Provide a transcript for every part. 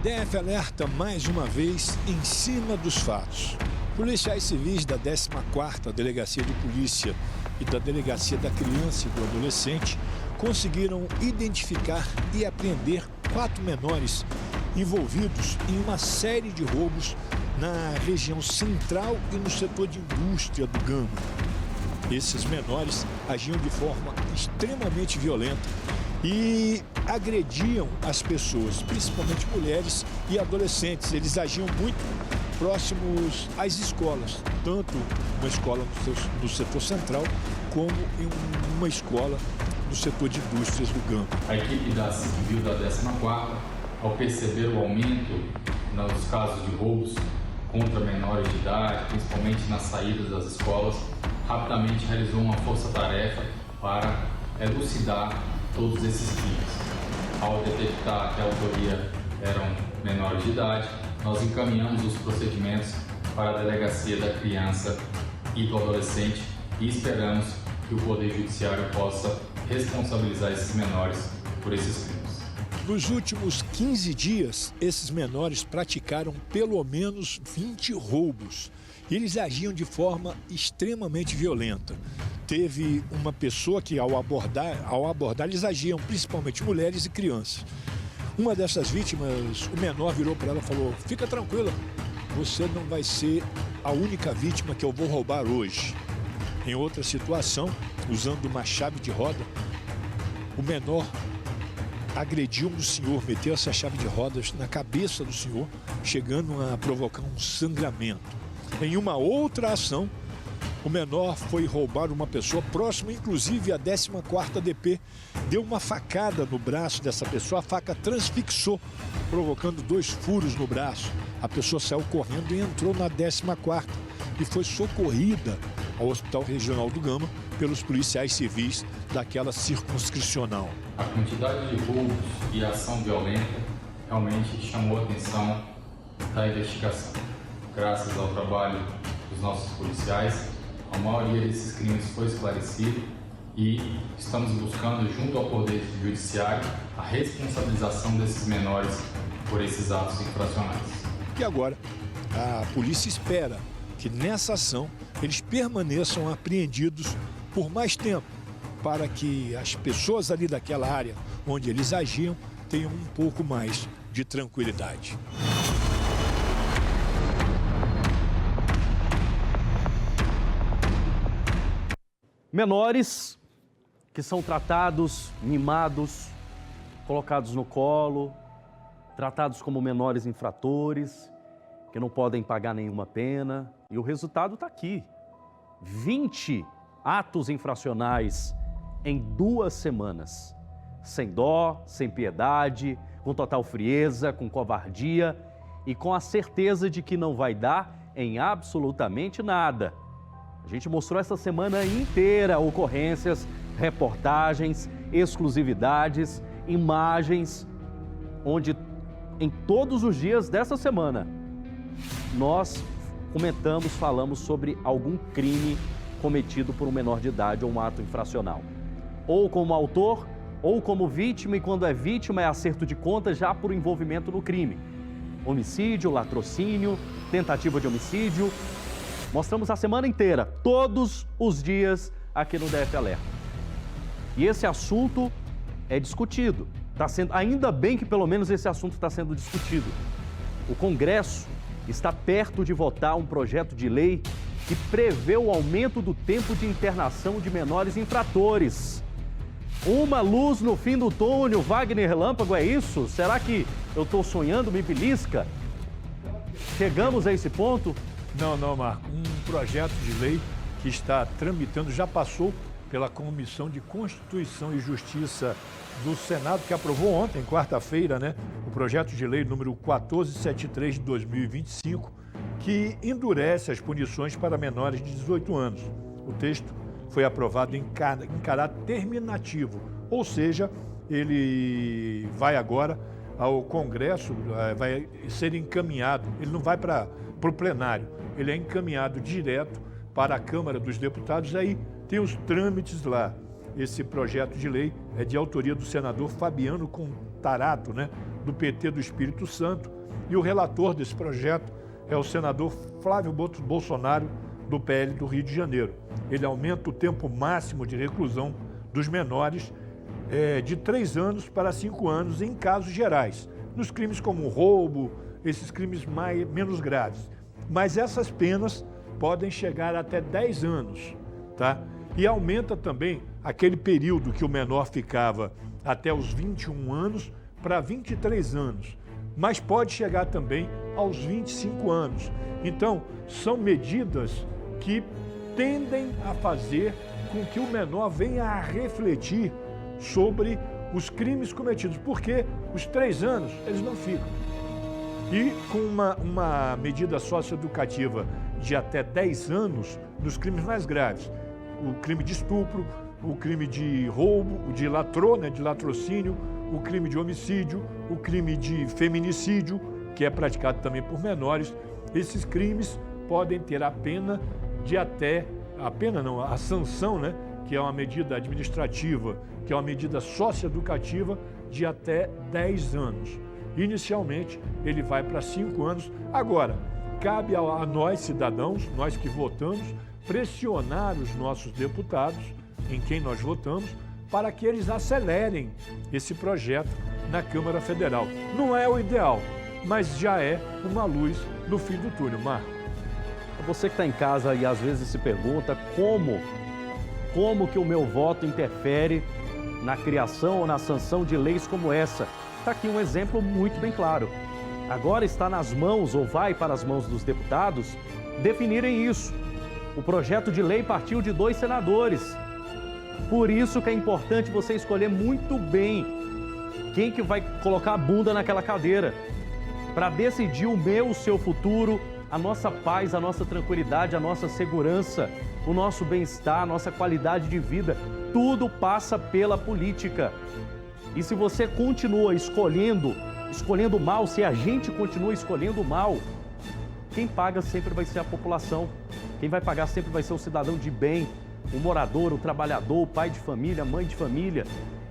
DF alerta mais uma vez em cima dos fatos. Policiais civis da 14ª Delegacia de Polícia e da Delegacia da Criança e do Adolescente conseguiram identificar e apreender 4 menores envolvidos em uma série de roubos na região central e no setor de indústria do Gama. Esses menores agiam de forma extremamente violenta e agrediam as pessoas, principalmente mulheres e adolescentes. Eles agiam muito próximos às escolas, tanto uma escola no setor central, como em uma escola no setor de indústrias do Gama. A equipe da Civil da 14ª, ao perceber o aumento nos casos de roubos contra menores de idade, principalmente nas saídas das escolas, rapidamente realizou uma força-tarefa para elucidar todos esses crimes. Ao detectar que a autoria eram menores de idade, nós encaminhamos os procedimentos para a Delegacia da Criança e do Adolescente e esperamos que o Poder Judiciário possa responsabilizar esses menores por esses crimes. Nos últimos 15 dias, esses menores praticaram pelo menos 20 roubos. Eles agiam de forma extremamente violenta. Teve uma pessoa que, ao abordar, eles agiam principalmente mulheres e crianças. Uma dessas vítimas, o menor virou para ela e falou: "Fica tranquila, você não vai ser a única vítima que eu vou roubar hoje." Em outra situação, usando uma chave de roda, o menor agrediu um senhor, meteu essa chave de rodas na cabeça do senhor, chegando a provocar um sangramento. Em uma outra ação, o menor foi roubar uma pessoa próxima, inclusive à 14ª DP, deu uma facada no braço dessa pessoa, a faca transfixou, provocando 2 furos no braço. A pessoa saiu correndo e entrou na 14ª e foi socorrida ao Hospital Regional do Gama pelos policiais civis daquela circunscricional. A quantidade de roubos e ação violenta realmente chamou a atenção da investigação. Graças ao trabalho dos nossos policiais, a maioria desses crimes foi esclarecido e estamos buscando, junto ao Poder Judiciário, a responsabilização desses menores por esses atos infracionais. E agora, a polícia espera que nessa ação eles permaneçam apreendidos por mais tempo, para que as pessoas ali daquela área onde eles agiam tenham um pouco mais de tranquilidade. Menores que são tratados, mimados, colocados no colo, tratados como menores infratores, que não podem pagar nenhuma pena. E o resultado está aqui. 20 atos infracionais em 2 semanas. Sem dó, sem piedade, com total frieza, com covardia e com a certeza de que não vai dar em absolutamente nada. A gente mostrou essa semana inteira ocorrências, reportagens, exclusividades, imagens, onde em todos os dias dessa semana nós comentamos, falamos sobre algum crime cometido por um menor de idade ou um ato infracional. Ou como autor, ou como vítima, e quando é vítima é acerto de contas já por envolvimento no crime. Homicídio, latrocínio, tentativa de homicídio. Mostramos a semana inteira, todos os dias aqui no DF Alerta. E esse assunto é discutido. Ainda bem que pelo menos esse assunto está sendo discutido. O Congresso está perto de votar um projeto de lei que prevê o aumento do tempo de internação de menores infratores. Uma luz no fim do túnel, Wagner Relâmpago, é isso? Será que eu estou sonhando, me belisca? Chegamos a esse ponto? Não, Marco. Um projeto de lei que está tramitando, já passou pela Comissão de Constituição e Justiça do Senado, que aprovou ontem, quarta-feira, né? O projeto de lei número 1473 de 2025, que endurece as punições para menores de 18 anos. O texto foi aprovado em caráter terminativo, ou seja, ele vai agora ao Congresso, vai ser encaminhado, ele não vai para o plenário, ele é encaminhado direto para a Câmara dos Deputados, aí tem os trâmites lá. Esse projeto de lei é de autoria do senador Fabiano Contarato, né, do PT do Espírito Santo, E o relator desse projeto é o senador Flávio Bolsonaro, do PL do Rio de Janeiro. Ele aumenta o tempo máximo de reclusão dos menores de 3 anos para 5 anos em casos gerais, nos crimes como roubo, esses crimes menos graves. Mas essas penas podem chegar até 10 anos, tá? E aumenta também aquele período que o menor ficava até os 21 anos para 23 anos, mas pode chegar também aos 25 anos. Então, são medidas que tendem a fazer com que o menor venha a refletir sobre os crimes cometidos, porque os 3 anos eles não ficam. E com uma medida socioeducativa de até 10 anos nos crimes mais graves, o crime de estupro, o crime de roubo, de latrocínio, o crime de homicídio, o crime de feminicídio, que é praticado também por menores, esses crimes podem ter a pena de a sanção, né, que é uma medida administrativa, que é uma medida socioeducativa, de até 10 anos. Inicialmente, ele vai para 5 anos. Agora, cabe a nós, cidadãos, nós que votamos, pressionar os nossos deputados, em quem nós votamos, para que eles acelerem esse projeto na Câmara Federal. Não é o ideal, mas já é uma luz no fim do túnel, Marco. Você que está em casa e às vezes se pergunta como que o meu voto interfere na criação ou na sanção de leis como essa. Está aqui um exemplo muito bem claro. Agora está nas mãos, ou vai para as mãos dos deputados, definirem isso. O projeto de lei partiu de 2 senadores. Por isso que é importante você escolher muito bem quem que vai colocar a bunda naquela cadeira, para decidir o seu futuro, a nossa paz, a nossa tranquilidade, a nossa segurança, o nosso bem-estar, a nossa qualidade de vida. Tudo passa pela política. E se você continua escolhendo mal, se a gente continua escolhendo mal, quem paga sempre vai ser a população. Quem vai pagar sempre vai ser o cidadão de bem, o morador, o trabalhador, o pai de família, a mãe de família,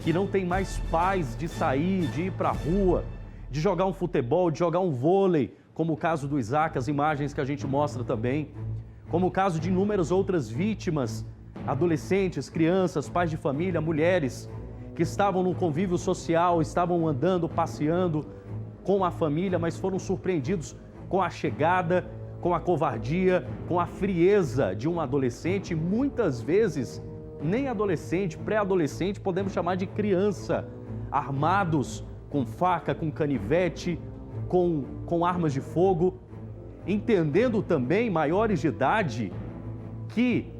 que não tem mais paz de sair, de ir para a rua, de jogar um futebol, de jogar um vôlei, como o caso do Isaac, as imagens que a gente mostra também, como o caso de inúmeras outras vítimas, adolescentes, crianças, pais de família, mulheres, que estavam no convívio social, estavam andando, passeando com a família, mas foram surpreendidos com a chegada, com a covardia, com a frieza de um adolescente, muitas vezes nem adolescente, pré-adolescente, podemos chamar de criança, armados com faca, com canivete, com armas de fogo, entendendo também, maiores de idade, que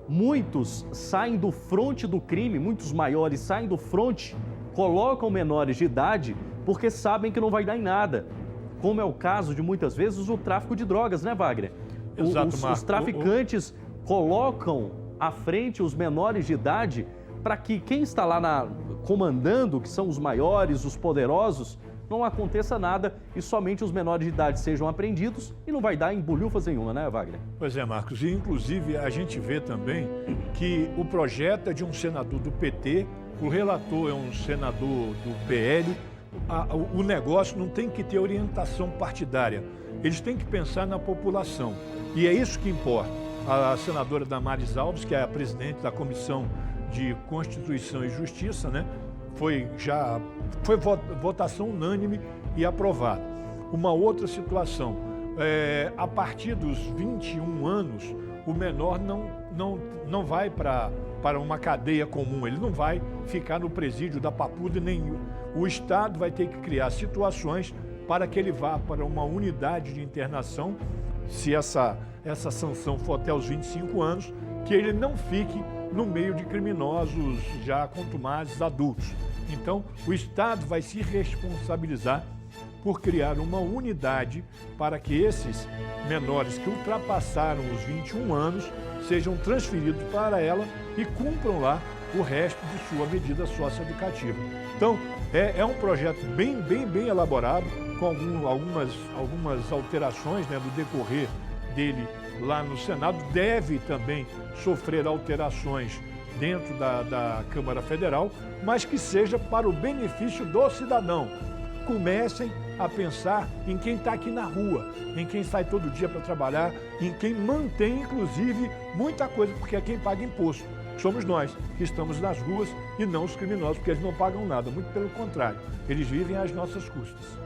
muitos saem do fronte do crime, muitos maiores saem do fronte, colocam menores de idade porque sabem que não vai dar em nada. Como é o caso de muitas vezes o tráfico de drogas, né, Wagner? Exato, Marco. Os traficantes colocam à frente os menores de idade para que quem está lá comandando, que são os maiores, os poderosos, não aconteça nada e somente os menores de idade sejam apreendidos e não vai dar em bolhufas nenhuma, né, Wagner? Pois é, Marcos. E, inclusive, a gente vê também que o projeto é de um senador do PT, o relator é um senador do PL. O negócio não tem que ter orientação partidária. Eles têm que pensar na população. E é isso que importa. A senadora Damares Alves, que é a presidente da Comissão de Constituição e Justiça, né? Foi votação unânime e aprovada. Uma outra situação, a partir dos 21 anos, o menor não vai para uma cadeia comum, ele não vai ficar no presídio da Papuda, nem o Estado vai ter que criar situações para que ele vá para uma unidade de internação, se essa sanção for até os 25 anos, que ele não fique no meio de criminosos já contumazes adultos. Então, o Estado vai se responsabilizar por criar uma unidade para que esses menores que ultrapassaram os 21 anos sejam transferidos para ela e cumpram lá o resto de sua medida socioeducativa. Então, é um projeto bem elaborado, com algumas alterações, né, no decorrer dele lá no Senado. Deve também sofrer alterações dentro da Câmara Federal, mas que seja para o benefício do cidadão. comecem a pensar em quem está aqui na rua, em quem sai todo dia para trabalhar, em quem mantém, inclusive, muita coisa, porque é quem paga imposto. Somos nós que estamos nas ruas e não os criminosos, porque eles não pagam nada, muito pelo contrário, eles vivem às nossas custas.